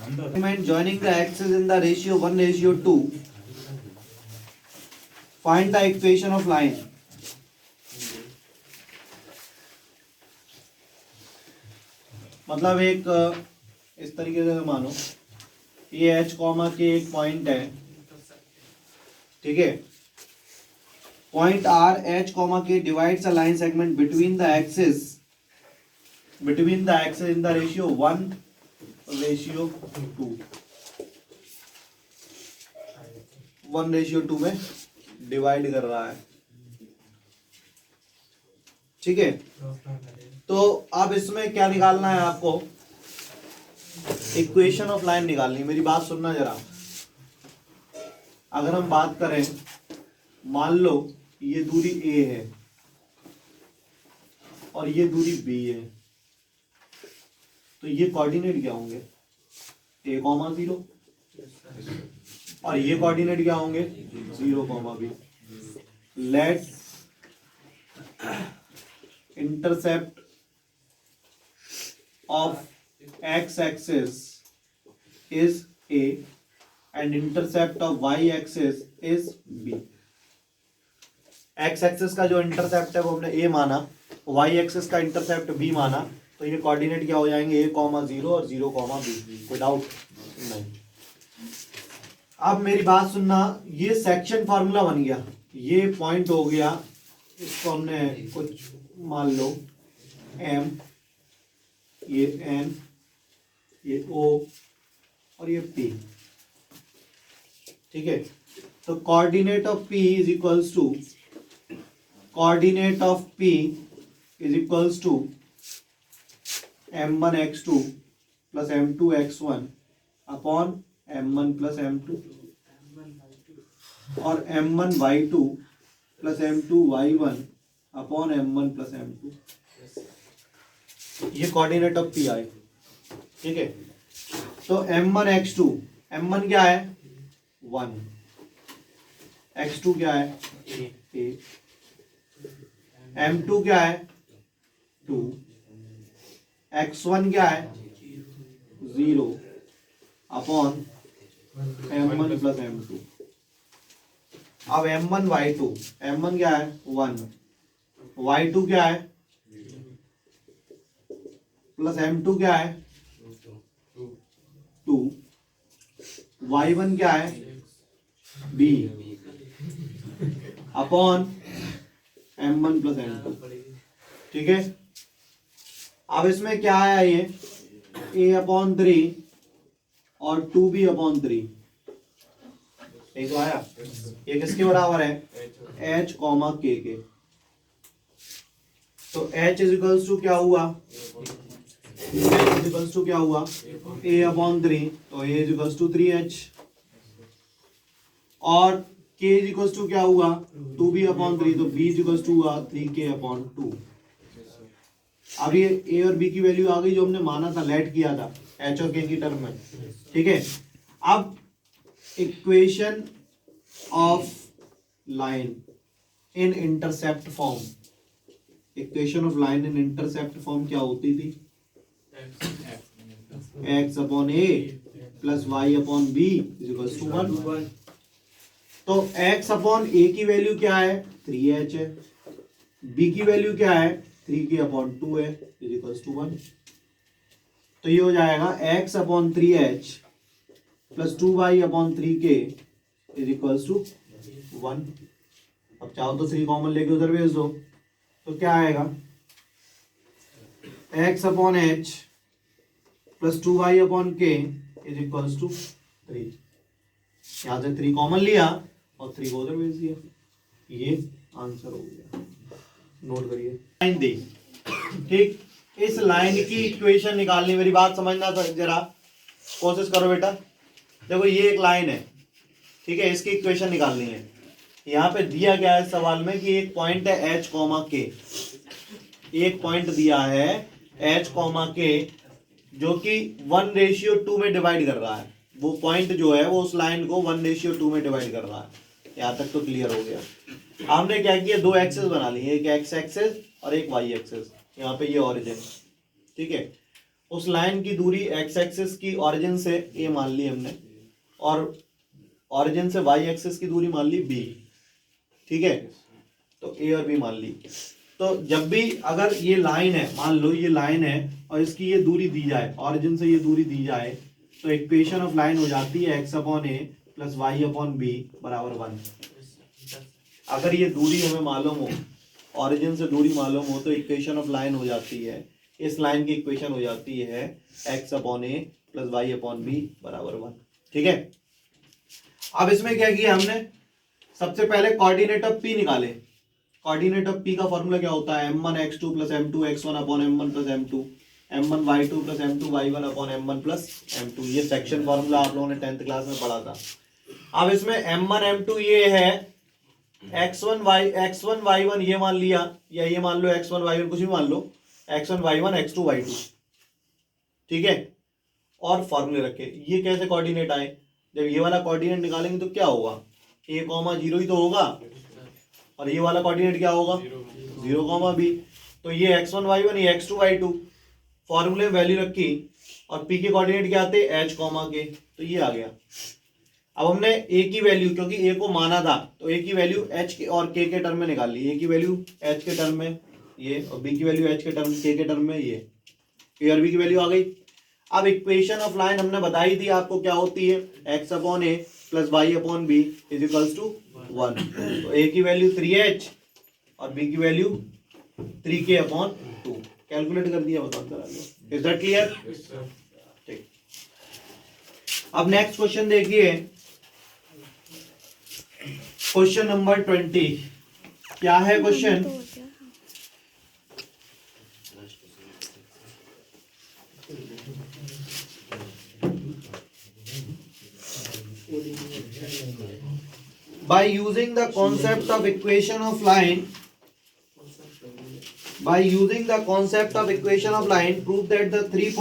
Element joining the axes in the ratio 1:2. Find the equation of line. मतलब एक इस तरीके से मानो ये एच कॉमा के एक पॉइंट है, ठीक है। पॉइंट आर एच कॉमा के divides a line segment between the axis in the ratio 1:2 1:2 में डिवाइड कर रहा है, ठीक है। तो अब इसमें क्या निकालना है आपको, इक्वेशन ऑफ लाइन निकालनी। मेरी बात सुनना जरा। अगर हम बात करें, मान लो ये दूरी ए है और ये दूरी बी है, तो ये कोऑर्डिनेट क्या होंगे, a,0 और ये कोऑर्डिनेट क्या होंगे 0,b। Let intercept of x axis is a and intercept of y axis is b। x axis का जो इंटरसेप्ट है वो हमने a माना, y axis का इंटरसेप्ट b माना, तो ये कोऑर्डिनेट क्या हो जाएंगे a,0 और 0,b। कोई डाउट नहीं। अब मेरी बात सुनना, ये सेक्शन फार्मूला बन गया, ये पॉइंट हो गया, इसको हमने कुछ मान लो m, ये n, ये O और ये P, ठीक है। तो coordinate of P is equals to m1x2 plus m2x1 upon m1 plus m2 और m1y2 plus m2y1 upon m1 plus m2। ये कोऑर्डिनेट ऑफ P आई, ठीक है। तो m1x2, m1 क्या है 1, x2 क्या है a, m2 क्या है 2, x1 क्या है 0 अपॉन m1 प्लस m2। अब m1 y2, m1 क्या है 1, y2 क्या है प्लस m2 क्या है 2, y1 क्या है b upon m1 plus m2, ठीक है। अब इसमें क्या आया, ये a/3 और 2b अपॉन 3, एक तो आया। ये किसके बराबर है h कॉमा k के। तो h इज इक्वल्स टू क्या हुआ, क्या हुआ a/3, तो a is equals to 3h और k इज इक्वल्स टू क्या हुआ 2b/3, तो b इज इक्वल्स टू हुआ 3k/2। अब ये a और b की वैल्यू आ गई जो हमने माना था, लेट किया था h और k की टर्म में, ठीक है। अब equation of line in intercept form, equation of line in intercept form क्या होती थी, x/a plus y/b is equals to 1। तो x/a की वैल्यू क्या है 3h है, b की वैल्यू क्या है 3k/2 है, इज इक्वल्स टू 1। तो ये हो जाएगा x/3h plus 2y/3k is equals to 1। अब चाहो तो 3 कॉमन लेके उधर भेज दो, तो क्या आएगा x/h plus 2y/k is equals to 3। यहां से 3 कॉमन लिया और 3 को उधर भेज दिया, ये आंसर हो गया। नोट करिए, लाइन दी, ठीक। इस लाइन की इक्वेशन निकालनी, मेरी बात समझना जरा, कोशिश करो बेटा। देखो ये एक लाइन है, ठीक है, इसकी इक्वेशन निकालनी है। यहाँ पे दिया गया है सवाल में कि एक पॉइंट है h कॉमा k, एक पॉइंट दिया है h कॉमा k जो कि 1:2 में डिवाइड कर रहा है। वो पॉइंट जो है वो उस लाइन को 1:2 में डिवाइड कर रहा है। यहाँ तक तो क्लियर हो गया। हमने क्या किया, 2 एक्सेस बना लिए, एक x एक्सेस और एक y एक्सेस। यहाँ पे ये ओरिजिन, ठीक है। उस लाइन की दूरी एक्स एक्सिस की ऑरिजिन से ए मान ली हमने, और ऑरिजिन से वाई एक्सिस की दूरी मान ली बी, ठीक है, तो ए और बी मान ली। तो जब भी अगर ये लाइन है, मान लो ये लाइन है और इसकी ये दूरी दी जाए, ऑरिजिन से ये दूरी दी जाए, तो इक्वेशन ऑफ लाइन हो जाती है x upon a plus y upon B बराबर 1। अगर ये दूरी हमें मालूम हो, ऑरिजिन से दूरी मालूम हो, तो इक्वेशन ऑफ लाइन हो जाती है, इस लाइन की इक्वेशन हो जाती है x upon a plus y upon B बराबर 1, ठीक है। अब इसमें क्या किया हमने, सबसे पहले कोऑर्डिनेट ऑफ पी निकाले। कोऑर्डिनेट ऑफ पी का फॉर्मूला क्या होता है, m1 x2 plus m2 x1 upon m1 plus m2, m1 y2 plus m2 y1 upon m1 plus m2। ये सेक्शन फॉर्मूला आप लोगों ने 10th क्लास में पढ़ा था। अब इसमें m1 m2 ये है, x1 y1 ये मान लिया, या ये मान लो x1 y1 कुछ भी मान लो, x1 y1 x2 y2, ठीक है, और फॉर्मूले रखे। ये कैसे कोऑर्डिनेट आए, जब ये वाला कोऑर्डिनेट निकालेंगे तो क्या होगा, a, 0 ही तो होगा, और ये वाला कोऑर्डिनेट क्या होगा 0, b। तो ये x1 y1 ये x2 y2, फॉर्मूले में वैल्यू रखी, और p के कोऑर्डिनेट क्या आते h, k, तो ये आ गया। अब हमने a की वैल्यू, क्योंकि a को माना था, तो a की वैल्यू h के और k के टर्म में निकाल ली। a की वैल्यू h के टर्म में ये, और b की वैल्यू h के टर्म, k के टर्म में ये, a और b की वैल्यू आ गई। अब इक्वेशन ऑफ लाइन हमने बताई थी आपको क्या होती है, x upon a plus y upon b is equals to 1। तो a की वैल्यू 3h और b की वैल्यू 3k अपॉन 2, कैलकुलेट कर दिया, बताओ करा लो। Is that clear? ठीक। अब नेक्स्ट क्वेश्चन देखिए, क्वेश्चन नंबर 20। क्या है question, by using the concept of equation of line, prove that the 3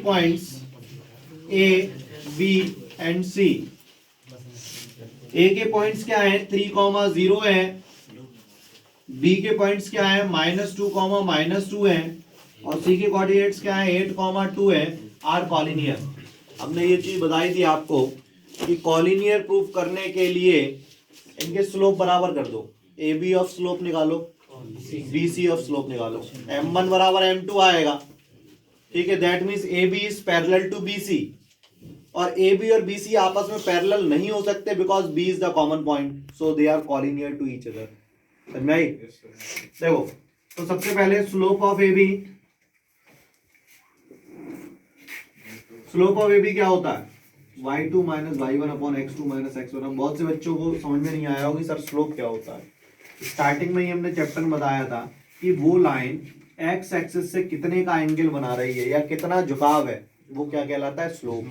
points A, B and C, A के पॉइंट्स क्या है 3, 0 है, B के पॉइंट्स क्या है -2, -2 है, और C के कोऑर्डिनेट्स क्या है 8, 2 है, आर कॉलिनियर। हमने ये चीज बताई थी आपको कि कॉलिनियर प्रूफ करने के लिए इनके स्लोप बराबर कर दो, ए बी ऑफ स्लोप निकालो, बी सी ऑफ स्लोप निकालो, m1 बराबर m2 आएगा, ठीक है, that means A B is parallel to B C, और ए बी और बी सी आपस में पैरेलल नहीं हो सकते because B is the common point, so they are collinear to each other. समझ में आई? देखो, तो सबसे पहले slope of A B, slope of A B क्या होता है y2 minus y1 upon x2 minus x1। अब बहुत से बच्चों को समझ में नहीं आया होगा सर स्लोप क्या होता है। स्टार्टिंग में ही हमने चैप्टर में बताया था कि वो लाइन x एक्सिस से कितने का एंगल बना रही है या कितना झुकाव है, वो क्या कहलाता है स्लोप।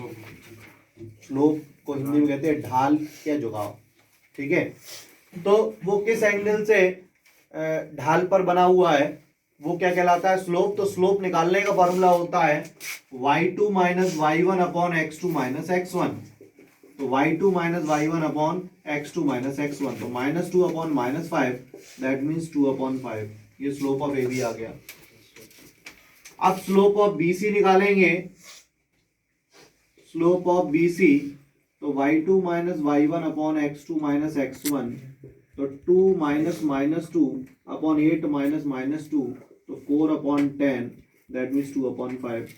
स्लोप को हिंदी में कहते हैं ढाल या झुकाव, ठीक है। तो वो किस एंगल से ढाल पर बना हुआ है वो क्या कहलाता है स्लोप। तो स्लोप निकालने का फॉर्मूला होता है y2 minus y1 upon x2 minus x1। तो y2 minus y1 upon x2 minus x1, तो -2 अपॉन -5, दैट मीन्स 2 अपॉन 5। ये स्लोप ऑफ AB आ गया। अब स्लोप ऑफ BC निकालेंगे, स्लोप ऑफ BC, तो y2 minus y1 upon x2 minus x1, तो 2 minus -2 upon 8 minus -2, तो 4 upon 10, that means 2 upon 5।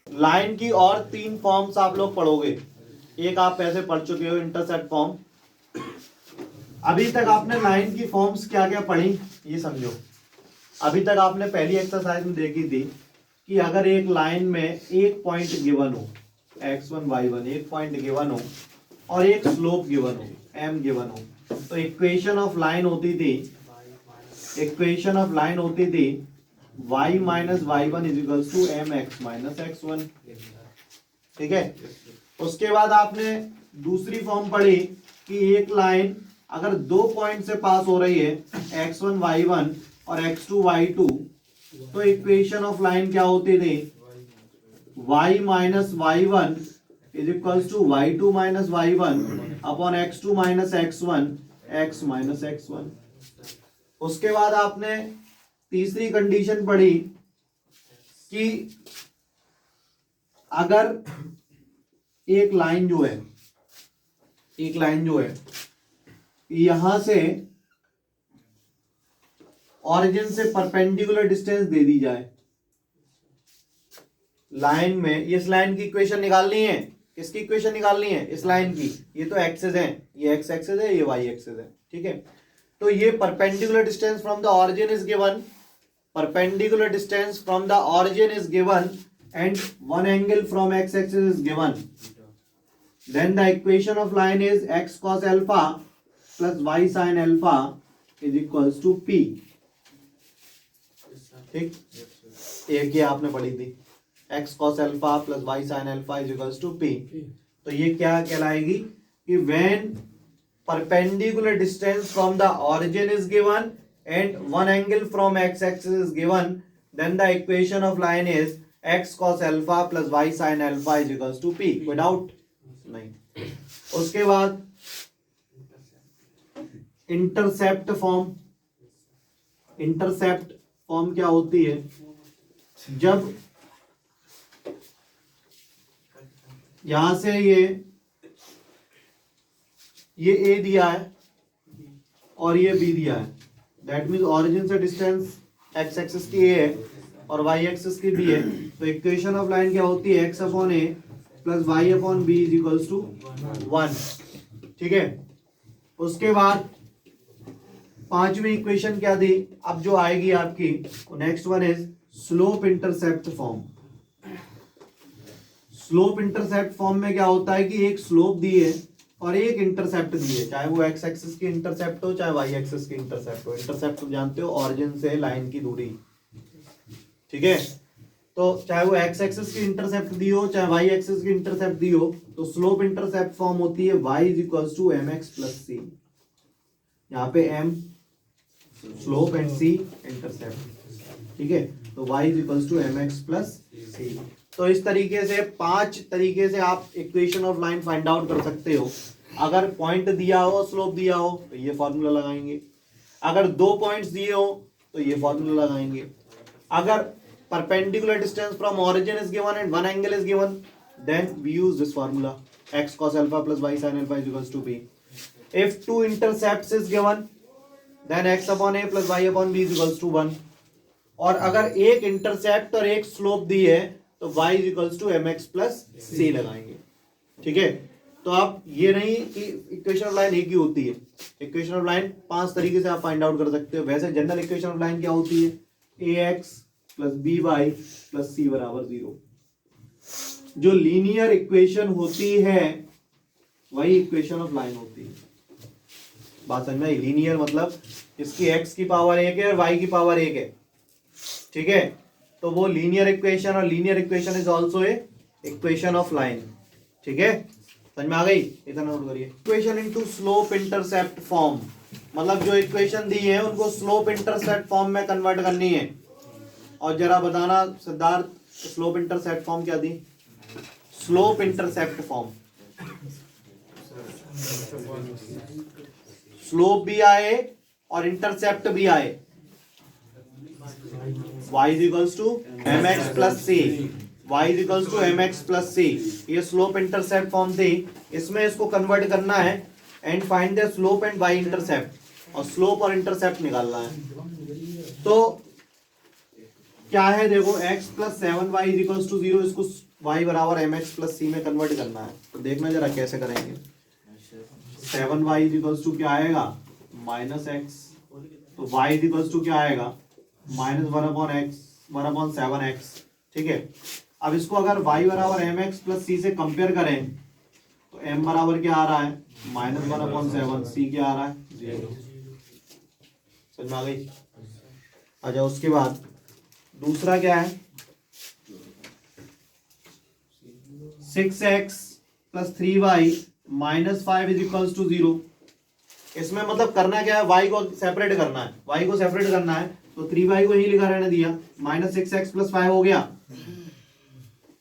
Line की और 3 फॉर्म्स आप लोग पढ़ोगे। एक आप ऐसे पढ़ चुके हो इंटरसेक्ट फॉर्म। अभी तक आपने लाइन की फॉर्म्स क्या क्या पढ़ी ये समझो। अभी तक आपने पहली एक्सरसाइज में देखी थी कि अगर एक लाइन में एक पॉइंट गिवन हो x1 y1, एक पॉइंट गिवन हो और एक स्लोप गिवन हो m गिवन हो, तो इक्वेशन ऑफ लाइन होती थी y minus y1 is equals to mx minus x1, ठीक है। उसके बाद आपने दूसरी फॉर्म पढ़ी कि एक लाइन अगर 2 पॉइंट से पास हो रही है x1 y1 और x2 y2, तो इक्वेशन ऑफ लाइन क्या होती थी y minus y1 is equals to y2 minus y1 upon x2 minus x1 x minus x1। उसके बाद आपने तीसरी कंडीशन पड़ी कि अगर एक लाइन जो है यहां से ऑरिजिन से परपेंडिकुलर डिस्टेंस दे दी जाए लाइन में, इस लाइन की इक्वेशन निकालनी है। किसकी इक्वेशन निकालनी है? इस लाइन की। ये तो एक्सेस है, ये एक्स एक्सेस है, ये वाई एक्सेस है, ठीक है। तो ये perpendicular distance from the origin is given, perpendicular distance from the origin is given and one angle from x axis is given, then the equation of line is x cos alpha plus y sin alpha is equals to p। ठीक, एक ये आपने पढ़ी थी, x cos alpha plus y sin alpha is equals to p। तो ये क्या कहलाएगी कि when perpendicular distance from the origin is given and one angle from x axis is given, then the equation of line is x cos alpha plus y sin alpha is equals to p। कोई doubt नहीं। उसके बाद intercept form. Intercept form क्या होती है? जब यहां से ये ए दिया है और ये बी दिया है, दैट मीन्स ऑरिजिन से डिस्टेंस एक्स एक्सिस की ए है और वाई एक्सिस की बी है। तो इक्वेशन ऑफ लाइन क्या होती है? X upon a plus y upon b is equals to 1, ठीक है। उसके बाद पांचवी इक्वेशन क्या दी? अब जो आएगी आपकी next one is slope intercept form. Slope intercept form में क्या होता है कि एक स्लोप दी है और एक इंटरसेप्ट दी है, चाहे वो एक्स एक्सिस की इंटरसेप्ट हो चाहे वाई एक्सिस की इंटरसेप्ट हो। इंटरसेप्ट जानते हो, ऑरिजिन से लाइन की दूरी, ठीक है। तो चाहे वो एक्स एक्सिस की इंटरसेप्ट दी हो चाहे वाई एक्सिस की इंटरसेप्ट दी हो, तो स्लोप इंटरसेप्ट फॉर्म होती है y is equals to M X plus C. यहाँ पे m slope and c intercept, ठीक है। तो y is equals to M X plus C. तो इस तरीके से 5 तरीके से आप equation of line find out कर सकते हो। अगर पॉइंट दिया हो, स्लोप दिया हो, तो ये फॉर्मूला लगाएंगे। अगर 2 पॉइंट्स दिए हो तो ये फॉर्मूला लगाएंगे। अगर perpendicular distance from origin is given and one angle is given, then we use this formula, x cos alpha plus y sin alpha is equals to b। if 2 intercepts is given, then x upon a plus y upon b is equals to 1। और अगर एक intercept और एक slope दी है तो y is equals to mx plus c लगाएंगे, ठीक है। तो आप ये नहीं कि इक्वेशन ऑफ लाइन एक ही होती है, इक्वेशन ऑफ लाइन 5 तरीके से आप फाइंड आउट कर सकते हो। वैसे जनरल इक्वेशन ऑफ लाइन क्या होती है? ax plus B Y plus C बराबर 0। जो लीनियर इक्वेशन होती है वही इक्वेशन ऑफ लाइन होती है। बात समझ में आई? लीनियर मतलब इसकी x की पावर 1 है और y की पावर 1 है, ठीक है। तो वो लीनियर इक्वेशन, और linear equation is also a equation of line, ठीक है। समझ में आ गई? इतना नोट करिए। Equation into slope intercept form, मतलब जो इक्वेशन दी है उनको स्लोप इंटरसेप्ट फॉर्म में कन्वर्ट करनी है। और जरा बताना सिद्धार्थ, स्लोप इंटरसेप्ट फॉर्म क्या दी? स्लोप इंटरसेप्ट फॉर्म, स्लोप भी आए और इंटरसेप्ट भी आए। y is equals to mx plus c, y is equals to mx plus c। ये स्लोप इंटरसेप्ट फॉर्म थी, इसमें इसको कन्वर्ट करना है and find the slope and y intercept, और स्लोप और इंटरसेप्ट निकालना है। तो क्या है? देखो x plus 7y is equals to 0, इसको y बराबर mx प्लस c में कन्वर्ट करना है। तो देखना जरा कैसे करेंगे। 7y इज इक्वल्स टू क्या आएगा? Minus x। तो y इज इक्वल्स टू क्या आएगा? माइनस 1/7x, ठीक है। अब इसको अगर y बराबर mx प्लस c से कंपेयर करें तो m बराबर क्या आ रहा है? -1/7। c क्या आ रहा है? 0। समझ में आ गई? अच्छा, उसके बाद दूसरा क्या है? 6x plus 3y minus 5 is equals to 0। इसमें मतलब करना क्या है? y को सेपरेट करना है, y को सेपरेट करना है। तो 3y को यही लिखा रहने दिया, माइनस 6x प्लस 5 हो गया।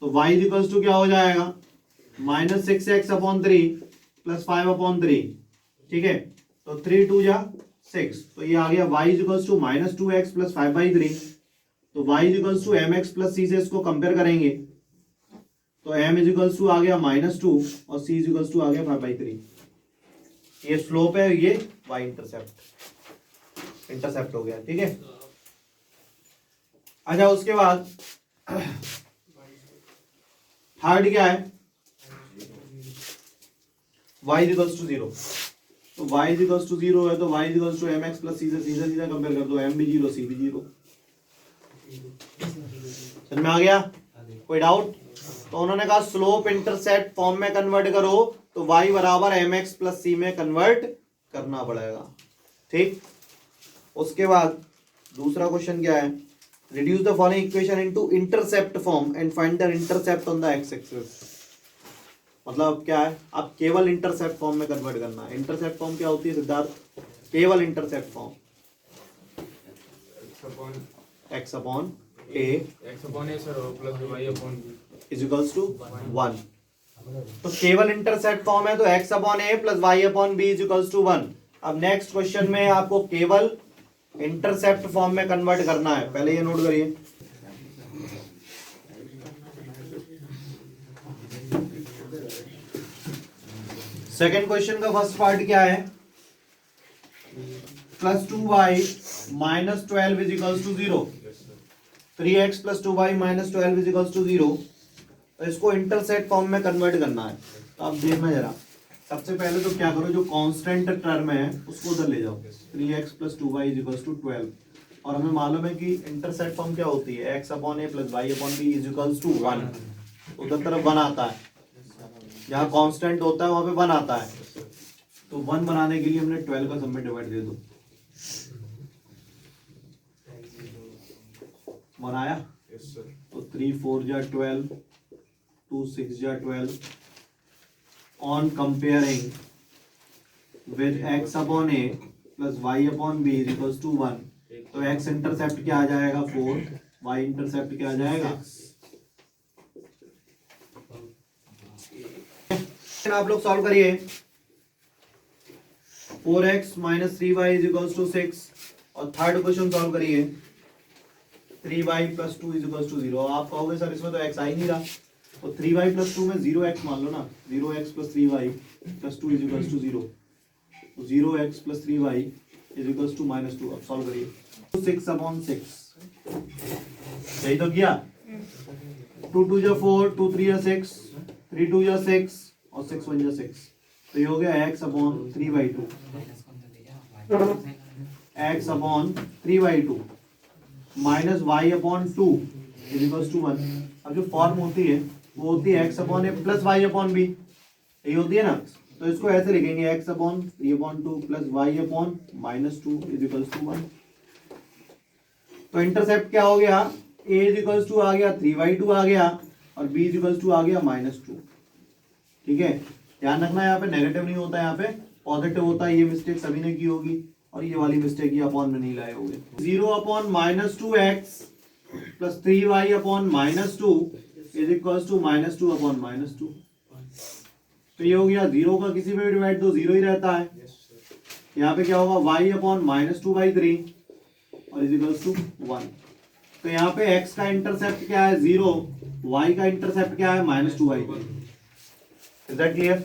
तो y इज इक्वल्स टू क्या हो जाएगा? Minus 6x upon 3 plus 5 upon 3, ठीक है। तो 3 2 जा 6, तो ये आ गया y is equals to minus 2x plus 5/3। तो y is equals to mx plus c से इसको कंपेयर करेंगे तो m इज इक्वल्स टू आ गया -2 और c इज इक्वल्स टू आ गया 5/3। ये स्लोप है, ये y इंटरसेप्ट हो गया, ठीक है। अच्छा उसके बाद थर्ड क्या है, y इज इक्वल्स टू 0। तो y इज इक्वल्स टू 0 है तो y is equals to mx plus c से सीधा कंपेयर कर दो, m भी 0 c भी 0। समझ में आ गया, कोई डाउट? तो उन्होंने कहा स्लोप इंटरसेप्ट फॉर्म में कन्वर्ट करो तो y बराबर mx प्लस c में कन्वर्ट करना पड़ेगा, ठीक। उसके बाद दूसरा क्वेश्चन क्या है, reduce the following equation into intercept form and find the intercept on the x axis. मतलब क्या है, आप केवल इंटरसेप्ट फॉर्म में कन्वर्ट करना है। इंटरसेप्ट फॉर्म क्या होती है सिद्धार्थ? केवल intercept form x upon a plus y upon b is equals to 1। तो केवल इंटरसेप्ट फॉर्म है तो x upon a plus y upon b is equals to 1। अब नेक्स्ट क्वेश्चन में आपको केवल इंटरसेप्ट फॉर्म में कन्वर्ट करना है, पहले ये नोट करिए। सेकेंड क्वेश्चन का फर्स्ट पार्ट क्या है, plus 2y minus 12 is equals to 0। 3x plus 2y minus 12 is equals to 0। तो इसको इंटरसेप्ट फॉर्म में कन्वर्ट करना है। तो आप देखना जरा, सबसे पहले तो क्या करो, जो कांस्टेंट टर्म है उसको उधर ले जाओ। 3x plus 2y is equals to 12 और हमें मालूम है कि इंटरसेप्ट फॉर्म क्या होती है, x upon a plus y upon b is equals to 1। उधर तरफ 1 आता है, जहाँ कांस्टेंट होता है वहां पे 1 आता है। तो 1 बनाने के लिए हमने 12 का सब में डिवाइड दे दो, 1 आया। तो 3 4 जा 12, 2 6 जा 12। On comparing with x upon a plus y upon b is equals to 1, तो x इंटरसेप्ट क्या आ जाएगा 4, y इंटरसेप्ट क्या आ जाएगा। आप लोग सॉल्व करिए। 4x minus 3y is equals to 6 और थर्ड क्वेश्चन सॉल्व करिए। 3y plus 2 is equals to 0। आप कहोगे सर इसमें तो x आ ही नहीं रहा, तो 3y प्लस 2 में 0x मान लो ना, 0x plus 3y plus 2 is equals to 0। तो 0x plus 3y is equals to -2। अब सॉल्व करिए। 6 अपॉन 6, सही तो किया। 2 2 जा 4, 2 3 जा 6, 3 2 जा 6 और 6 1 जा 6। तो ये हो गया x upon 3/2, x upon 3/2 minus y upon 2 is equals to 1। अब जो फॉर्म होती है वो होती है x upon a plus y upon b, यही होती है ना। तो इसको ऐसे लिखेंगे x upon 3/2 plus y upon -2 is equals to 1। तो इंटरसेप्ट क्या हो गया, a इज इक्वल्स टू आ गया 3/2 आ गया और b इज इक्वल्स टू आ गया -2। ठीक है, ध्यान रखना यहाँ पे नेगेटिव नहीं होता, यहाँ पे पॉजिटिव होता है। ये मिस्टेक सभी ने की होगी और ये वाली मिस्टेक ये अपॉन में नहीं लाए होंगे। 0 upon -2x plus 3y upon -2 is equals to -2 upon -2। तो ये हो गया, 0 का किसी पे भी डिवाइड दो 0 ही रहता है। यहाँ पे क्या होगा, y अपॉन -2/3 और इज इक्वल्स टू 1। तो यहाँ पे x का इंटरसेप्ट क्या है 0, y का इंटरसेप्ट क्या है -2/3। Is that clear?